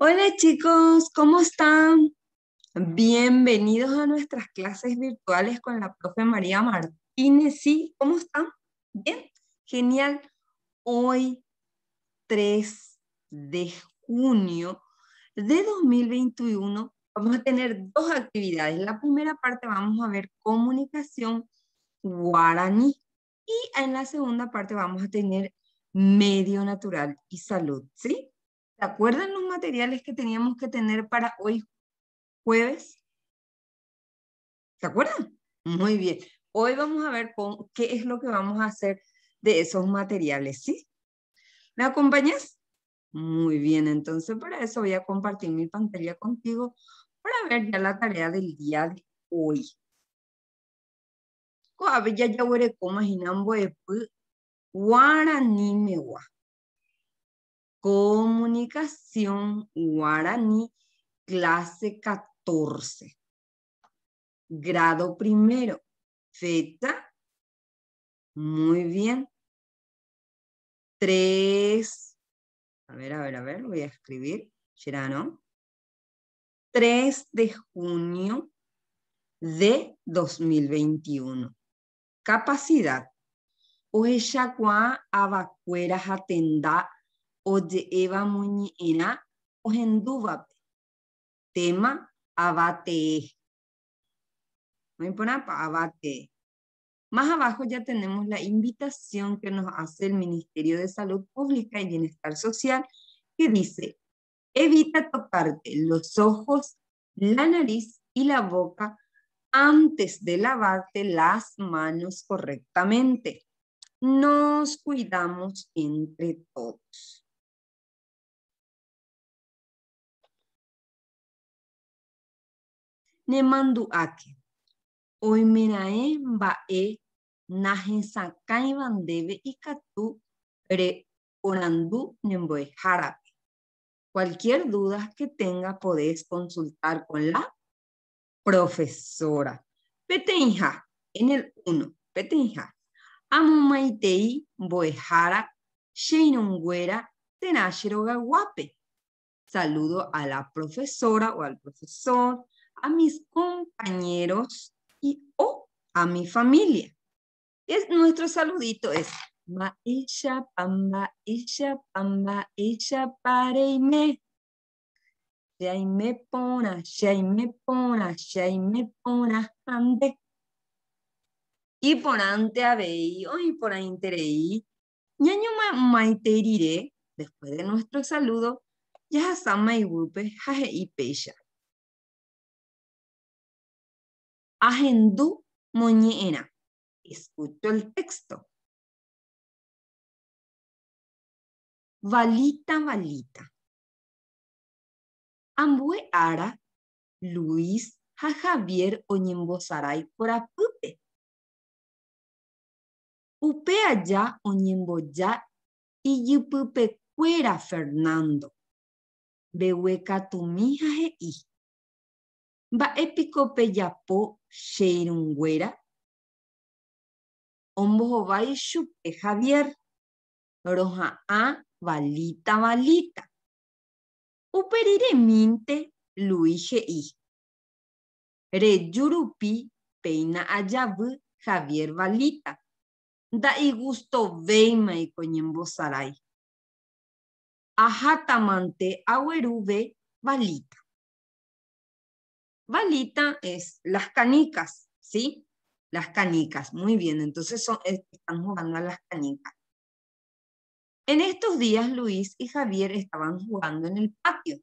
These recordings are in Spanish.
Hola chicos, ¿cómo están? Bienvenidos a nuestras clases virtuales con la profe María Martínez. ¿Sí? ¿Cómo están? Bien, genial. Hoy, 3 de junio de 2021, vamos a tener dos actividades. La primera parte vamos a ver comunicación guaraní y en la segunda parte vamos a tener medio natural y salud. ¿Sí? ¿Se acuerdan los materiales que teníamos que tener para hoy jueves? ¿Se acuerdan? Muy bien. Hoy vamos a ver qué es lo que vamos a hacer de esos materiales, ¿sí? ¿Me acompañas? Muy bien, entonces para eso voy a compartir mi pantalla contigo para ver ya la tarea del día de hoy. Ya ya veré cómo imaginamos guaraní mewa. Comunicación guaraní, clase 14. Grado primero. Fecha. Muy bien. 3. A ver, voy a escribir. ¿no? 3 de junio de 2021. Capacidad. Oheshakwa abacuera hatenda oye eva muñeena ojenduvape. Tema abate. No importa, abate. Más abajo ya tenemos la invitación que nos hace el Ministerio de Salud Pública y Bienestar Social, que dice: evita tocarte los ojos, la nariz y la boca antes de lavarte las manos correctamente. Nos cuidamos entre todos. Nemanduake. Oimenae mba'e nahesakãi bandéve ikatu orandu ñembo'ehárape. Cualquier duda que tenga podés consultar con la profesora. Petenja, en el 1. Petenja. Amumaitei mbo'ehára cheinunguéra tenáchero guape. Saludo a la profesora o al profesor, a mis compañeros o a mi familia. Nuestro saludito es Maisha pamba, isha pareime. Shaime pona, ande. Y por ante abei, o y por interei, ñaño maiterire, después de nuestro saludo, ya sama y gupe, jaje y pecha. Agendú moñeena. Escucho el texto. Valita, valita. Ambue ara, Luis, ja Javier oñembosaray por apupe. Upe allá oñemboya y yupupe cuera Fernando. Behueca tu mija i. Va épico peyapo sheirunguera. Ombo vai chupe Javier. Roja a valita, valita. Uperire minte Luis i. Re yurupi peina ayabu Javier valita. Da y gusto veima y coñembosaray. Ajatamante aguerube valita. Valita es las canicas, ¿sí? Las canicas, muy bien. Entonces están jugando a las canicas. En estos días Luis y Javier estaban jugando en el patio.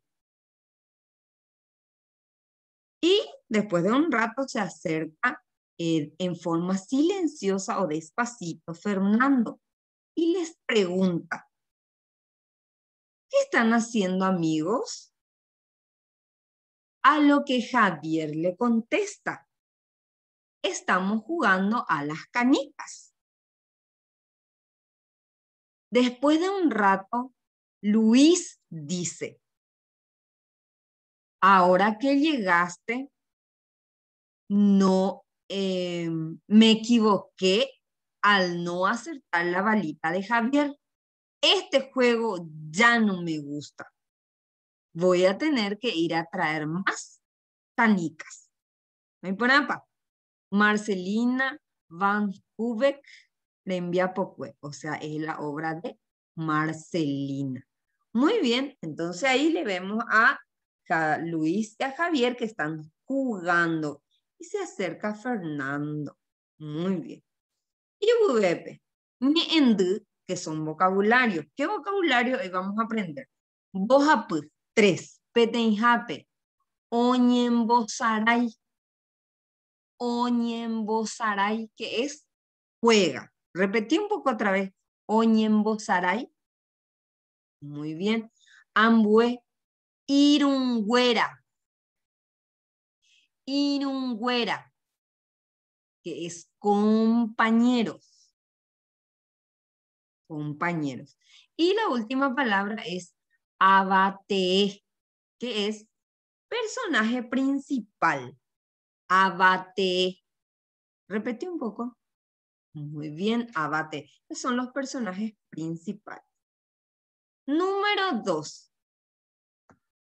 Y después de un rato se acerca en forma silenciosa o despacito Fernando y les pregunta: ¿qué están haciendo, amigos? A lo que Javier le contesta: estamos jugando a las canicas. Después de un rato, Luis dice: ahora que llegaste, no me equivoqué al no acertar la balita de Javier. Este juego ya no me gusta. voy a tener que ir a traer más canicas. ¿Me pone acá? Marcelina Van Hubek le envía Pocue, o sea, es la obra de Marcelina. Muy bien, entonces ahí le vemos a Luis y a Javier que están jugando y se acerca Fernando. Muy bien. Y Ubepe, ni endu, que son vocabularios. ¿Qué vocabulario hoy vamos a aprender? Bojapu, 3. Petenjape, oñembosaray. Oñembosaray, que es juega. Repetí un poco otra vez. Oñembosaray. Muy bien. Ambue, irungüera. Irungüera, que es compañeros. Compañeros. Y la última palabra es abate, que es personaje principal. Abate. Repetí un poco. Muy bien, abate. Son los personajes principales. Número 2.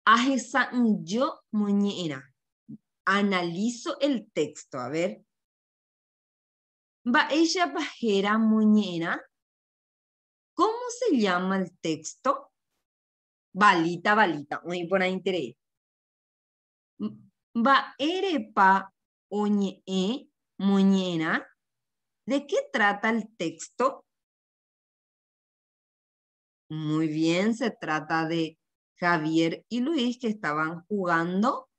Ajesan yo muñeira. Analizo el texto. A ver. Va ella pajera muñeira. ¿Cómo se llama el texto? Balita, balita. Muy por ahí interés. Va erepa oñe muñeira. ¿De qué trata el texto? Muy bien, se trata de Javier y Luis que estaban jugando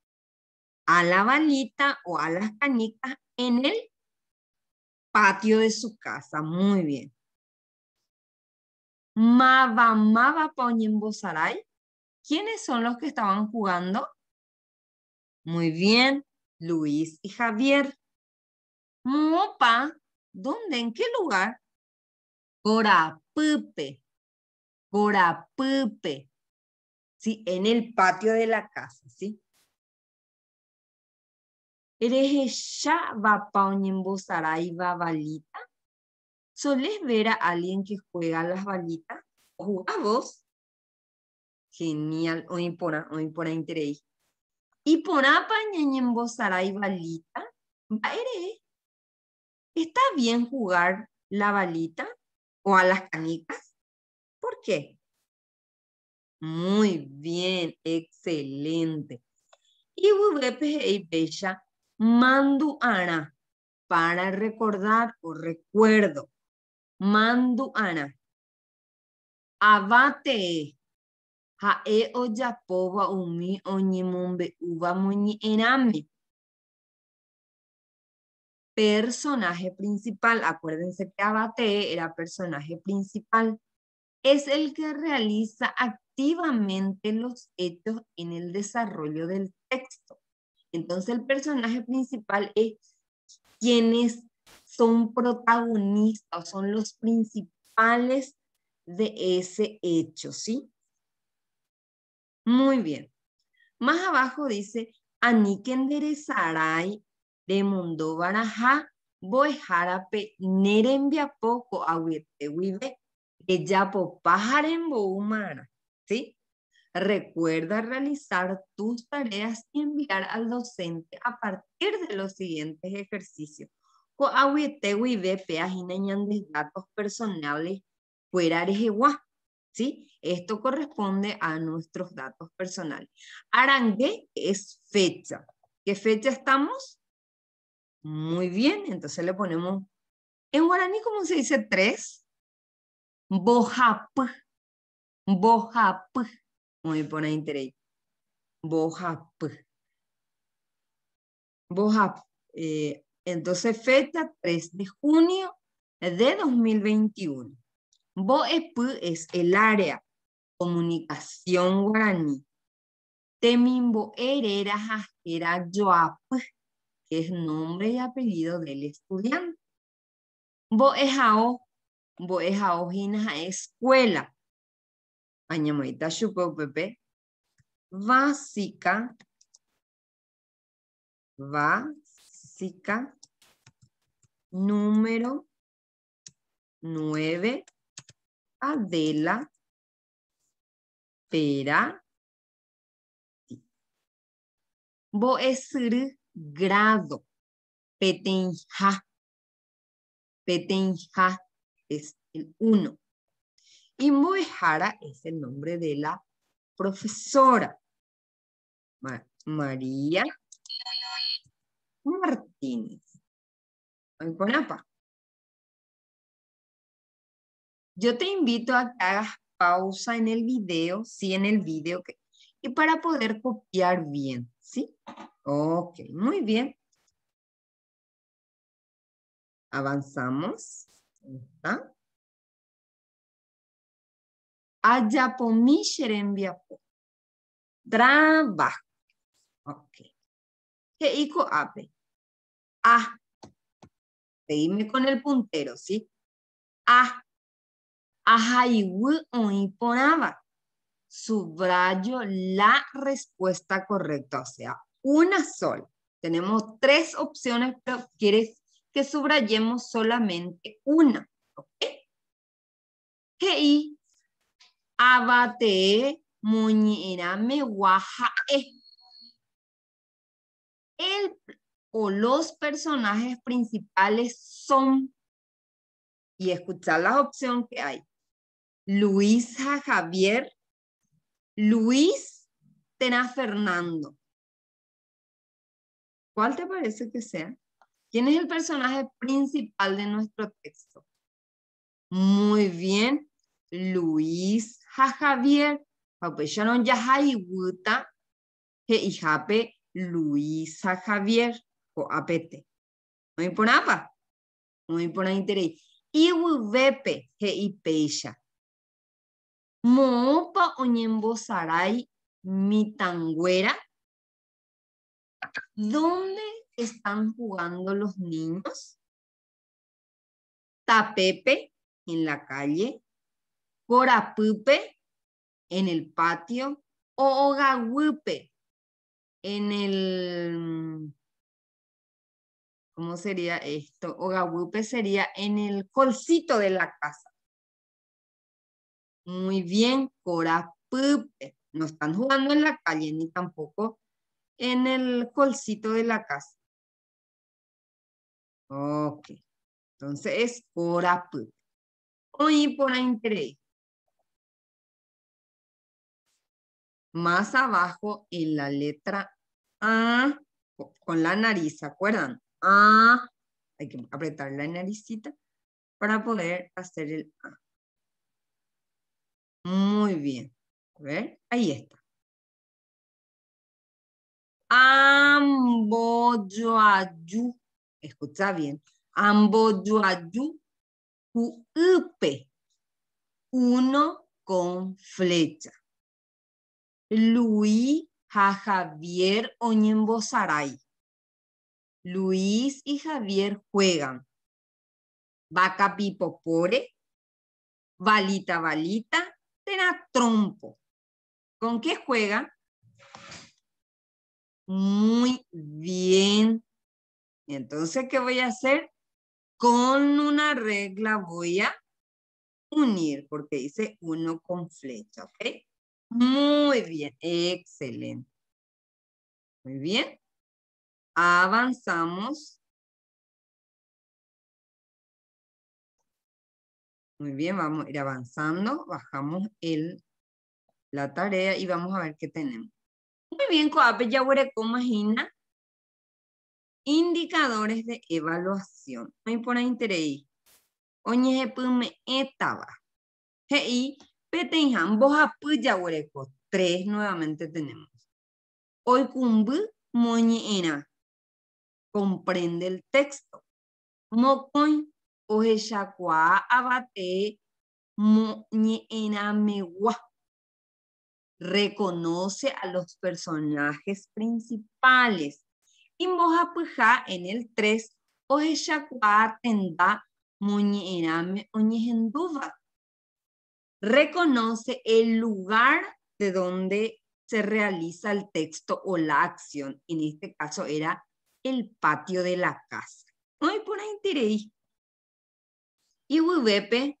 a la balita o a las canicas en el patio de su casa. Muy bien. Mava Poñembosaray. ¿Quiénes son los que estaban jugando? Muy bien, Luis y Javier. Mopa, ¿dónde? ¿En qué lugar? Corapupe. Corapupe. Sí, en el patio de la casa, ¿sí? ¿Eres ya va Poñembosaray va balita? ¿Solés ver a alguien que juega a las balitas? ¿O jugás vos? Genial, hoy por interés. ¿Y por apa Ñeñembosaray balita? ¿Baere? ¿Está bien jugar la balita o a las canicas? ¿Por qué? Muy bien, excelente. Y Bubepe y Bella mandu ana para recordar o recuerdo. Mandu ana. Abate. Hae oyapoba umi oñimumbe uva muñi ename. Personaje principal. Acuérdense que Abate era personaje principal. Es el que realiza activamente los hechos en el desarrollo del texto. Entonces el personaje principal es quienes son protagonistas, son los principales de ese hecho, ¿sí? Muy bien. Más abajo dice, Anikenderezaray de Mundo Baraja, Boejarape, Nerembia poco, Ahuete, Wibe, Eyapo, Pájarembo Humana, ¿sí? Recuerda realizar tus tareas y enviar al docente a partir de los siguientes ejercicios. Coahuete, Wibe, Peajina, datos personales, fuera de ¿sí? Esto corresponde a nuestros datos personales. Arangue es fecha. ¿Qué fecha estamos? Muy bien, entonces le ponemos, en guaraní, ¿cómo se dice 3? Bojap. Bojap. Muy por ahí interés. Bojap. Bojap. Entonces fecha 3 de junio de 2021. Boep es el área, comunicación guaraní. Temimbo Herera Jajera Joap, que es nombre y apellido del estudiante. Boejao Hinaja escuela. Añamoita Chupo Pepe. Básica. Básica. Número 9. Adela. Pera. Boesir grado. Petenja. Petenja es el 1. Y Moejara es el nombre de la profesora. María Martínez. Con APA. Yo te invito a que hagas pausa en el video, sí, en el video, y para poder copiar bien, ¿sí? Ok, muy bien. Avanzamos. ¿Está? Ayapomi Sherembiapo. Trabajo. Ok. ¿Qué hijo ape? A. Seguime con el puntero, ¿sí? A. Ajaiwu oiponaba. Subrayo la respuesta correcta, o sea, una sola. Tenemos 3 opciones, pero quieres que subrayemos solamente una. ¿Ok? Hei abate muñirame guajae. El o los personajes principales son, y escuchar la opción que hay, Luisa Javier, Luis Tena Fernando. ¿Cuál te parece que sea? ¿Quién es el personaje principal de nuestro texto? Muy bien, Luis Javier. Papecharon Yahaiwuta, que hijape Luisa Javier, o apete. No hay por nada. No hay por interés. Iwuvepe, que ipecha. Moopa oñembosaray mitangüera. ¿Dónde están jugando los niños? Tapepe, en la calle. Corapupe, en el patio. O Ogahupe, en el... ¿Cómo sería esto? Ogahupe sería en el colcito de la casa. Muy bien, Corapupe. No están jugando en la calle ni tampoco en el colcito de la casa. Ok. Entonces es Corapupe. Oí por interés. Más abajo en la letra A, con la nariz, ¿se acuerdan? A, hay que apretar la naricita para poder hacer el A. Muy bien. A ver, ahí está. Amboyoayu. Escucha bien. Amboyoayu. Upe. 1 con flecha. Luis Javier Oñembosaray. Luis y Javier juegan. Vaca pipopore. Balita, balita. Tena trompo. ¿Con qué juegan? Muy bien. Entonces, ¿qué voy a hacer? Con una regla voy a unir, porque dice 1 con flecha, ¿ok? Muy bien, excelente. Muy bien. Avanzamos. Muy bien, vamos a ir avanzando. Bajamos la tarea y vamos a ver qué tenemos. Muy bien, Coape, ya cómo imagina. Indicadores de evaluación. Muy por interés. Oñe pume etaba. Hei, petenjan, vos apuya huereco. 3 nuevamente tenemos. Hoy cumbu moñeena. Comprende el texto. Mocoin, ojeshakwa abate moñeena megua. Reconoce a los personajes principales. Y moja puja en el 3, ojeshakwa tenda moñeena me oñehenduva. Reconoce el lugar de donde se realiza el texto o la acción. En este caso era el patio de la casa. Muy por interés. Y Wibepe,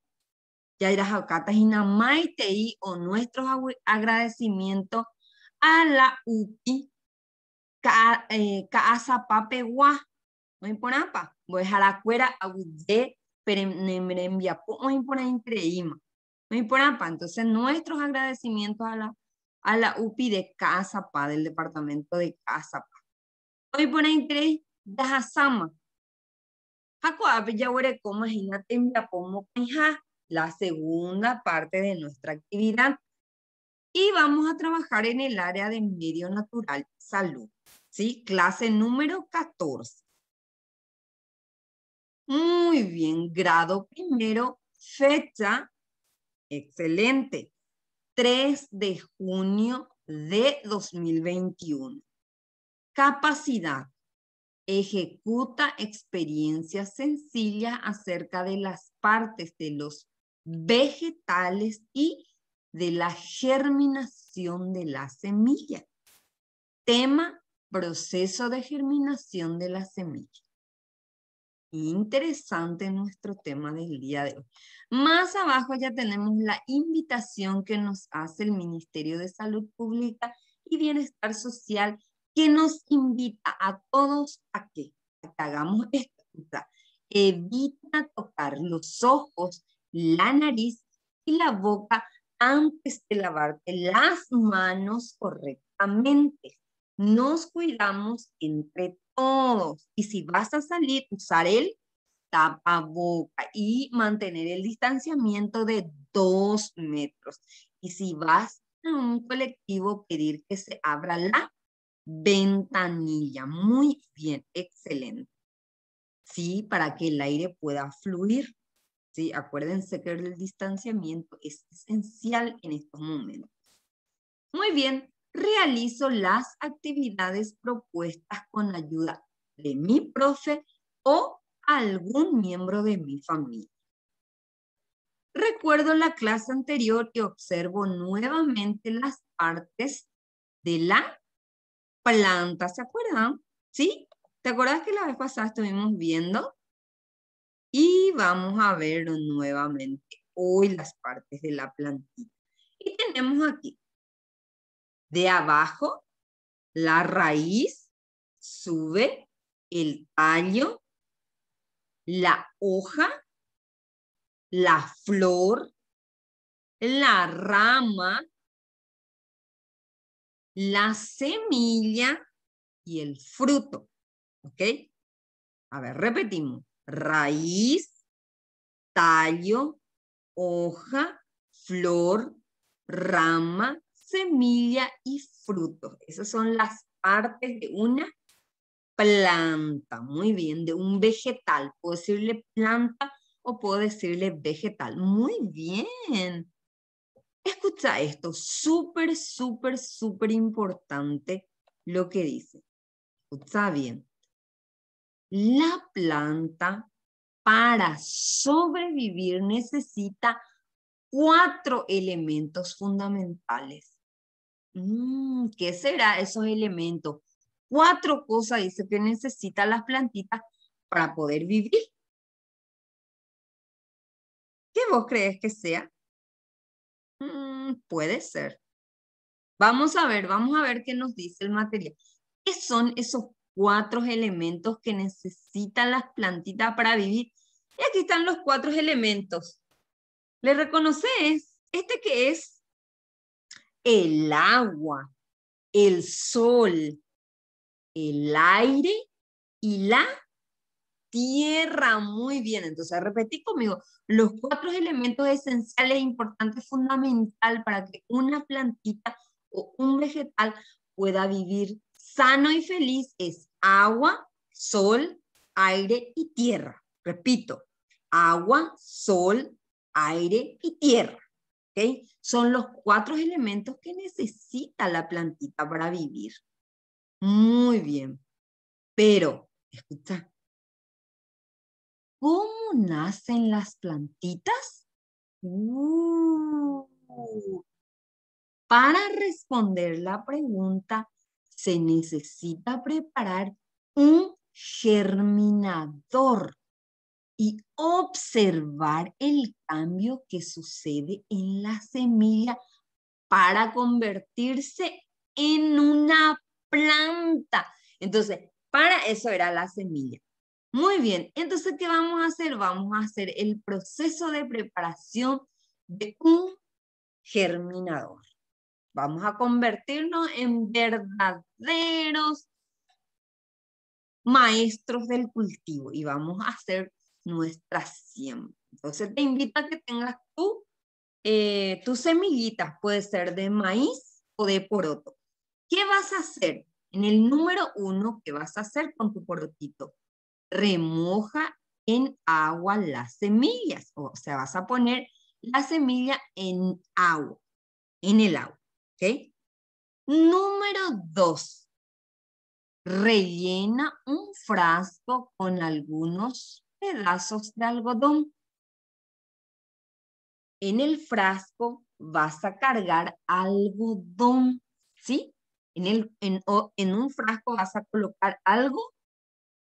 ya irás a Catajina Maitei o nuestros agradecimientos a la UPI Kaasapa pegua. No importa. Voy a dejar afuera a usted, pero me envía no importa increíble. No importa. Entonces, nuestros agradecimientos a la UPI de Kaasapa, del departamento de Kaasapa. No importa increíble. Dajasama. Imagínate, la segunda parte de nuestra actividad. Y vamos a trabajar en el área de medio natural, salud. ¿Sí? Clase número 14. Muy bien, grado primero, fecha, excelente, 3 de junio de 2021. Capacidad, ejecuta experiencias sencillas acerca de las partes de los vegetales y de la germinación de la semilla. Tema, proceso de germinación de la semilla. Interesante nuestro tema del día de hoy. Más abajo ya tenemos la invitación que nos hace el Ministerio de Salud Pública y Bienestar Social, que nos invita a todos a que hagamos esto. Evita tocar los ojos, la nariz y la boca antes de lavarte las manos correctamente. Nos cuidamos entre todos. Y si vas a salir, usar el tapaboca y mantener el distanciamiento de 2 metros. Y si vas a un colectivo, pedir que se abra la ventanilla. Muy bien, excelente. Sí, para que el aire pueda fluir. Sí, acuérdense que el distanciamiento es esencial en estos momentos. Muy bien, realizo las actividades propuestas con ayuda de mi profe o algún miembro de mi familia. Recuerdo la clase anterior y observo nuevamente las partes de la planta. ¿Se acuerdan? ¿Sí? ¿Te acuerdas que la vez pasada estuvimos viendo? Y vamos a ver nuevamente hoy las partes de la plantita. Y tenemos aquí, de abajo, la raíz, sube el tallo, la hoja, la flor, la rama, la semilla y el fruto. ¿Ok? A ver, repetimos. Raíz, tallo, hoja, flor, rama, semilla y fruto. Esas son las partes de una planta. Muy bien, de un vegetal. Puedo decirle planta o puedo decirle vegetal. Muy bien. Escucha esto, súper, súper, súper importante lo que dice. Escucha bien. La planta para sobrevivir necesita 4 elementos fundamentales. ¿Qué será esos elementos? 4 cosas dice que necesitan las plantitas para poder vivir. ¿Qué vos crees que sea? Puede ser. Vamos a ver qué nos dice el material. ¿Qué son esos 4 elementos que necesitan las plantitas para vivir? Y aquí están los 4 elementos. ¿Le reconoces? ¿Este qué es? El agua, el sol, el aire y la tierra. Muy bien, entonces repetí conmigo. Los 4 elementos esenciales e importantes, fundamental para que una plantita o un vegetal pueda vivir sano y feliz es agua, sol, aire y tierra. Repito, agua, sol, aire y tierra. ¿Okay? Son los 4 elementos que necesita la plantita para vivir. Muy bien. Pero, escucha, ¿cómo nacen las plantitas? Para responder la pregunta, se necesita preparar un germinador y observar el cambio que sucede en la semilla para convertirse en una planta. Entonces, para eso era la semilla. Muy bien, entonces, ¿qué vamos a hacer? Vamos a hacer el proceso de preparación de un germinador. Vamos a convertirnos en verdaderos maestros del cultivo y vamos a hacer nuestra siembra. Entonces, te invito a que tengas tus semillitas, puede ser de maíz o de poroto. ¿Qué vas a hacer? En el número 1, ¿qué vas a hacer con tu porotito? Remoja en agua las semillas. O sea, vas a poner la semilla en agua, en el agua. ¿Ok? Número 2. Rellena un frasco con algunos pedazos de algodón. En el frasco vas a cargar algodón, ¿sí? En un frasco vas a colocar algodón.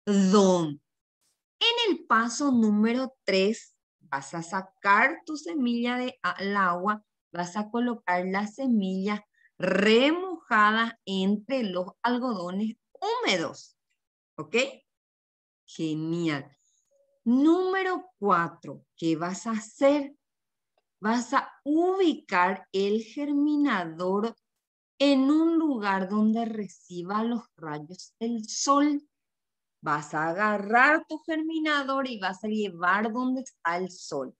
En el paso número 3, vas a sacar tu semilla del agua, vas a colocar la semilla remojada entre los algodones húmedos. ¿Ok? Genial. Número 4, ¿qué vas a hacer? Vas a ubicar el germinador en un lugar donde reciba los rayos del sol. Vas a agarrar tu germinador y vas a llevar donde está el sol.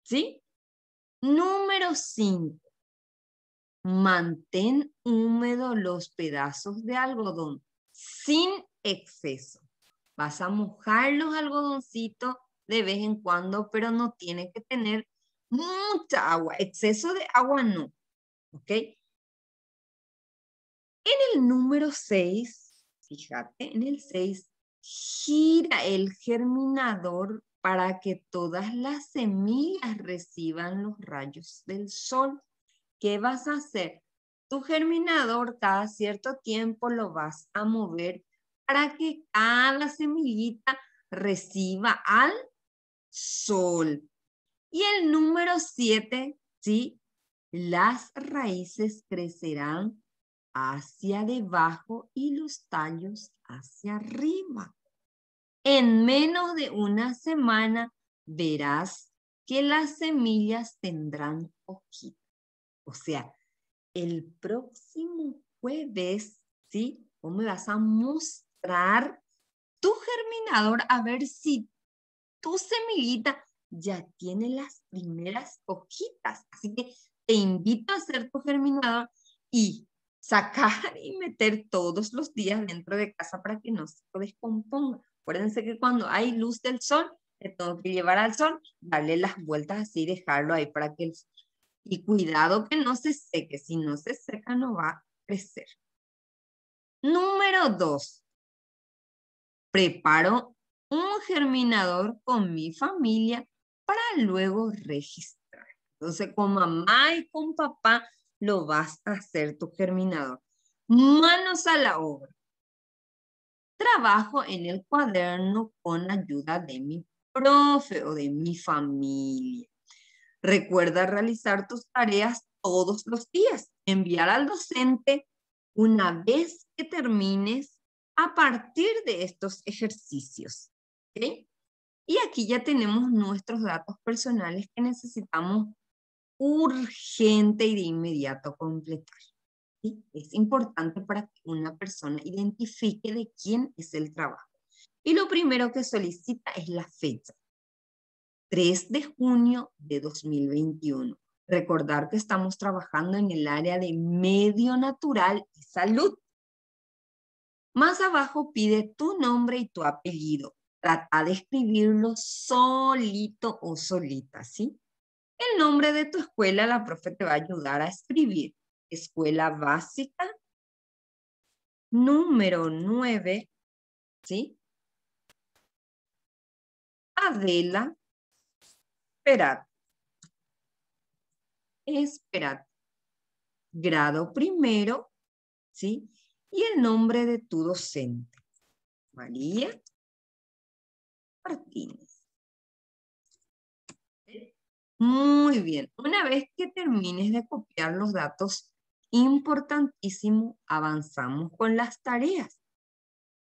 ¿Sí? Número 5. Mantén húmedos los pedazos de algodón sin exceso. Vas a mojar los algodoncitos de vez en cuando, pero no tiene que tener mucha agua. Exceso de agua no. ¿Ok? En el número 6, fíjate, en el 6, gira el germinador para que todas las semillas reciban los rayos del sol. ¿Qué vas a hacer? Tu germinador cada cierto tiempo lo vas a mover para que cada semillita reciba al sol. Y el número 7, ¿sí? Las raíces crecerán hacia debajo y los tallos hacia arriba. En menos de una semana verás que las semillas tendrán hojitas. O sea, el próximo jueves, ¿sí? Vos me vas a mostrar tu germinador a ver si tu semillita ya tiene las primeras hojitas. Así que te invito a hacer tu germinador y sacar y meter todos los días dentro de casa para que no se descomponga. Acuérdense que cuando hay luz del sol, te tengo que llevar al sol, darle las vueltas así, dejarlo ahí para que y cuidado que no se seque. Si no se seca, no va a crecer. Número 2. Preparo un germinador con mi familia para luego registrar. Entonces, con mamá y con papá lo vas a hacer tu germinador. Manos a la obra. Trabajo en el cuaderno con ayuda de mi profe o de mi familia. Recuerda realizar tus tareas todos los días. Enviar al docente una vez que termines a partir de estos ejercicios. ¿Okay? Y aquí ya tenemos nuestros datos personales que necesitamos urgente y de inmediato completar. ¿Sí? Es importante para que una persona identifique de quién es el trabajo. Y lo primero que solicita es la fecha. 3 de junio de 2021. Recordar que estamos trabajando en el área de medio natural y salud. Más abajo pide tu nombre y tu apellido. Trata de escribirlo solito o solita, ¿sí? El nombre de tu escuela, la profe te va a ayudar a escribir. Escuela básica, número 9, ¿sí? Adela Perat. Esperat. Grado primero, ¿sí? Y el nombre de tu docente, María Martínez. Muy bien. Una vez que termines de copiar los datos importantísimo, avanzamos con las tareas.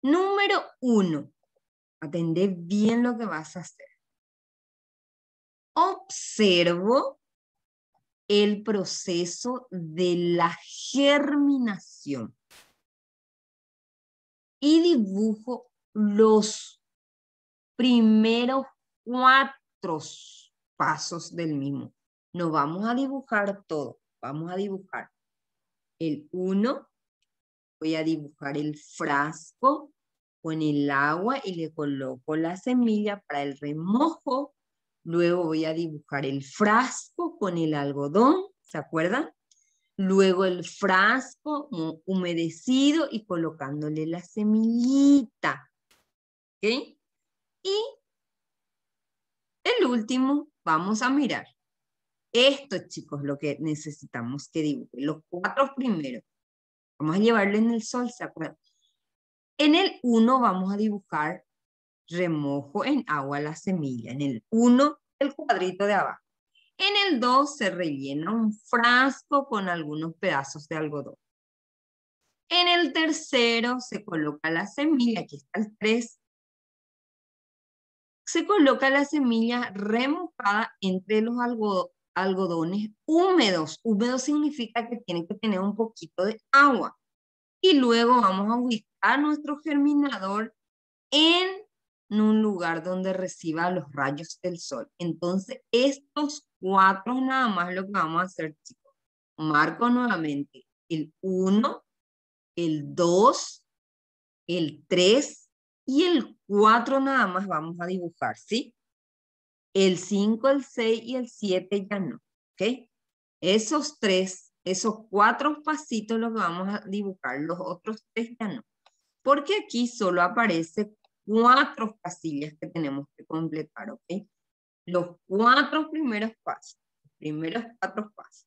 Número 1, atendé bien lo que vas a hacer. Observo el proceso de la germinación y dibujo los primeros 4 pasos del mismo. No vamos a dibujar todo, vamos a dibujar el 1, voy a dibujar el frasco con el agua y le coloco la semilla para el remojo. Luego voy a dibujar el frasco con el algodón, ¿se acuerdan? Luego el frasco humedecido y colocándole la semillita. ¿Ok? Y el último, vamos a mirar. Esto, chicos, lo que necesitamos que dibujen. Los 4 primeros. Vamos a llevarlo en el sol, ¿se acuerdan? En el 1 vamos a dibujar remojo en agua la semilla. En el 1, el cuadrito de abajo. En el 2 se rellena un frasco con algunos pedazos de algodón. En el tercero se coloca la semilla, aquí está el 3. Se coloca la semilla remojada entre los algodones húmedos. Húmedo significa que tiene que tener un poquito de agua. Y luego vamos a ubicar nuestro germinador en un lugar donde reciba los rayos del sol. Entonces, estos 4 nada más lo que vamos a hacer, chicos. Marco nuevamente el 1, el 2, el 3 y el 4 nada más vamos a dibujar, ¿sí? El 5, el 6 y el 7 ya no, ¿ok? Esos 4 pasitos los que vamos a dibujar, los otros 3 ya no. Porque aquí solo aparece 4 casillas que tenemos que completar, ¿ok? Los 4 primeros pasos, los primeros 4 pasos.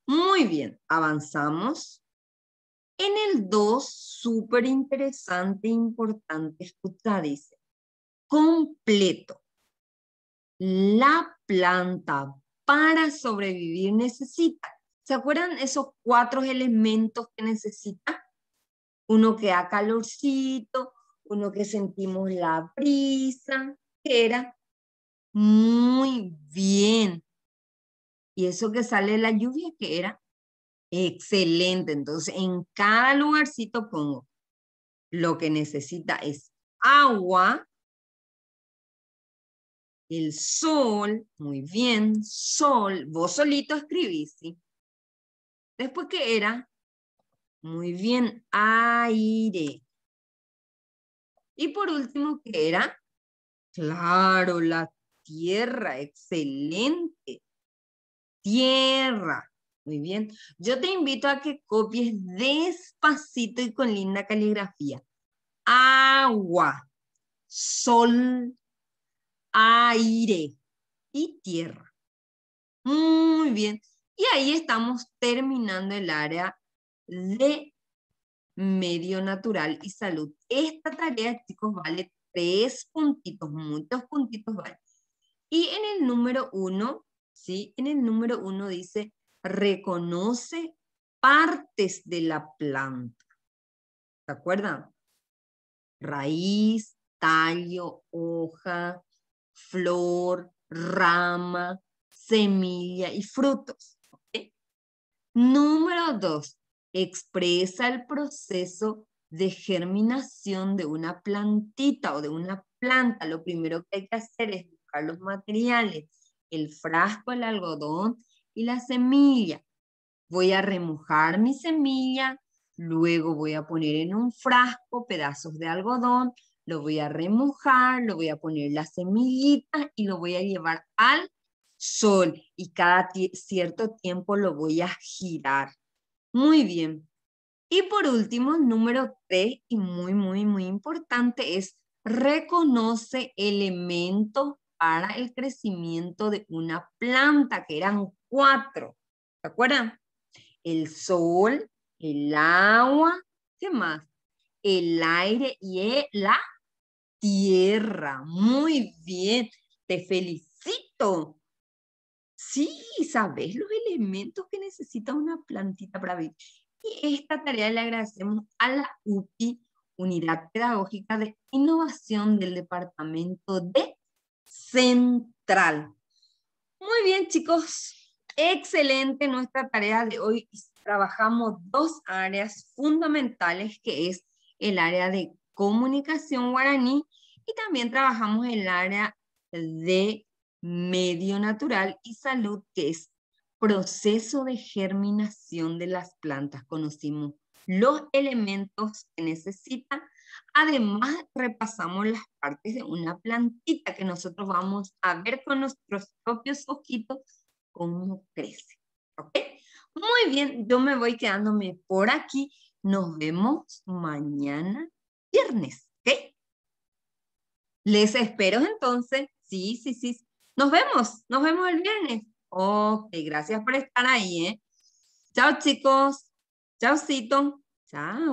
Muy bien, avanzamos. En el 2, súper interesante, importante, escucha, dice, completo. La planta para sobrevivir necesita. ¿Se acuerdan esos 4 elementos que necesita? Uno que da calorcito, uno que sentimos la brisa, que era muy bien. Y eso que sale de la lluvia, que era excelente. Entonces, en cada lugarcito pongo lo que necesita es agua, el sol, muy bien, sol, vos solito escribís, ¿sí? Después, ¿qué era? Muy bien, aire. Y por último, ¿qué era? Claro, la tierra, excelente. Tierra, muy bien. Yo te invito a que copies despacito y con linda caligrafía. Agua, sol, aire y tierra. Muy bien. Y ahí estamos terminando el área de medio natural y salud. Esta tarea, chicos, vale 3 puntitos, muchos puntitos vale. Y en el número 1, ¿sí? En el número 1 dice, reconoce partes de la planta. ¿Se acuerdan? Raíz, tallo, hoja, flor, rama, semilla y frutos. ¿Okay? Número 2, expresa el proceso de germinación de una plantita o de una planta. Lo primero que hay que hacer es buscar los materiales, el frasco, el algodón y la semilla. Voy a remojar mi semilla, luego voy a poner en un frasco pedazos de algodón, lo voy a remojar, lo voy a poner la semillita y lo voy a llevar al sol y cada cierto tiempo lo voy a girar. Muy bien. Y por último, número 3 y muy importante es reconoce elementos para el crecimiento de una planta, que eran 4. ¿Se acuerdan? El sol, el agua, ¿qué más? El aire y la tierra. Muy bien, te felicito. Sí, ¿sabes los elementos que necesita una plantita para vivir? Y esta tarea le agradecemos a la UPI, Unidad Pedagógica de Innovación del Departamento de Central. Muy bien, chicos. Excelente nuestra tarea de hoy. Trabajamos dos áreas fundamentales, que es el área de comunicación guaraní y también trabajamos el área de medio natural y salud, que es proceso de germinación de las plantas. Conocimos los elementos que necesitan. Además, repasamos las partes de una plantita que nosotros vamos a ver con nuestros propios ojitos cómo crece. ¿Ok? Muy bien, yo me voy quedándome por aquí. Nos vemos mañana viernes. ¿Ok? Les espero entonces. Sí, sí, sí. Nos vemos el viernes. Ok, gracias por estar ahí, ¿eh? Chao, chicos. Chaucito. Chao.